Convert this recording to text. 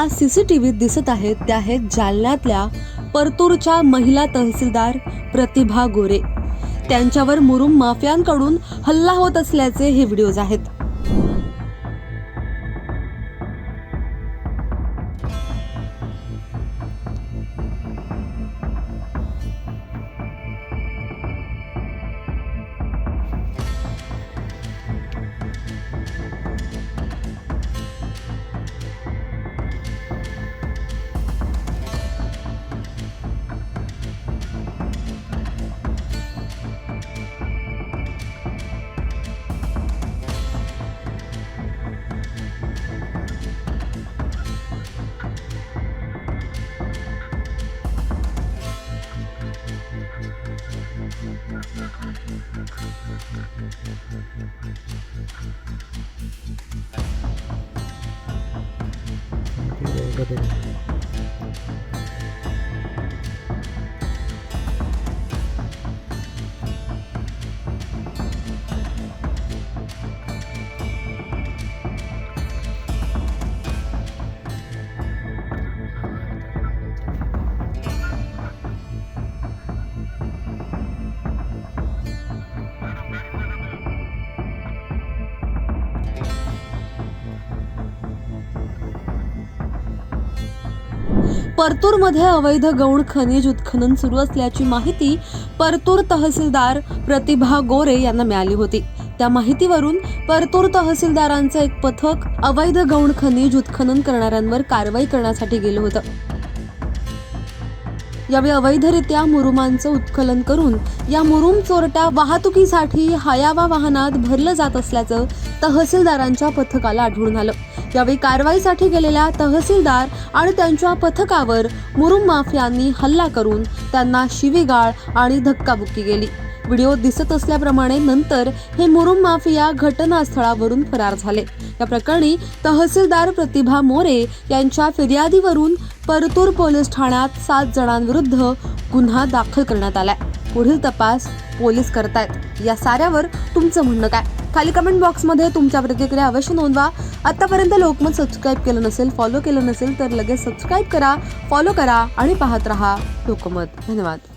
ज्या सीसीटीव्हीत दिसत आहेत त्या आहेत जालन्यातल्या परतूरच्या महिला तहसीलदार प्रतिभा गोरे। त्यांच्यावर मुरुम माफियांकडून हल्ला होत असल्याचे हे व्हिडिओज आहेत। परतूरमध्ये अवैध गौण खनिज उत्खनन सुरू असल्याची माहिती परतूर तहसीलदार प्रतिभा गोरे यांना मिळाली होती। त्या माहितीवरून परतूर तहसीलदारांचे एक पथक अवैध गौण खनिज उत्खनन करणाऱ्यांवर कारवाई करण्यासाठी गेलं होतं। यावेळी अवैधरित्या मुरुमांचं उत्खनन करून या मुरुम चोरट्या वाहतुकीसाठी हायावा वाहनात भरलं जात असल्याचं तहसीलदारांच्या पथकाला आढळून आलं। यावेळी कारवाईसाठी गेलेल्या तहसीलदार आणि त्यांच्या पथकावर मुरुम माफियांनी हल्ला करून त्यांना शिवीगाळ आणि धक्काबुक्की केली। व्हिडिओ दिसत असल्याप्रमाणे नंतर हे मुरुम माफिया घटनास्थळावरून फरार झाले। या प्रकरणी तहसीलदार प्रतिभा मोरे यांच्या फिर्यादीवरून परतूर पोलीस ठाण्यात 7 जणांविरुद्ध गुन्हा दाखल करण्यात आलाय। पुढील तपास पोलीस करतायत। या साऱ्यावर तुमचं म्हणणं काय? खाली कमेंट बॉक्समध्ये तुमच्या प्रतिक्रिया अवश्य नोंदवा। आतापर्यंत लोकमत सबस्क्राईब केलं नसेल, फॉलो केलं नसेल तर लगेच सबस्क्राईब करा, फॉलो करा आणि पाहत रहा लोकमत। धन्यवाद।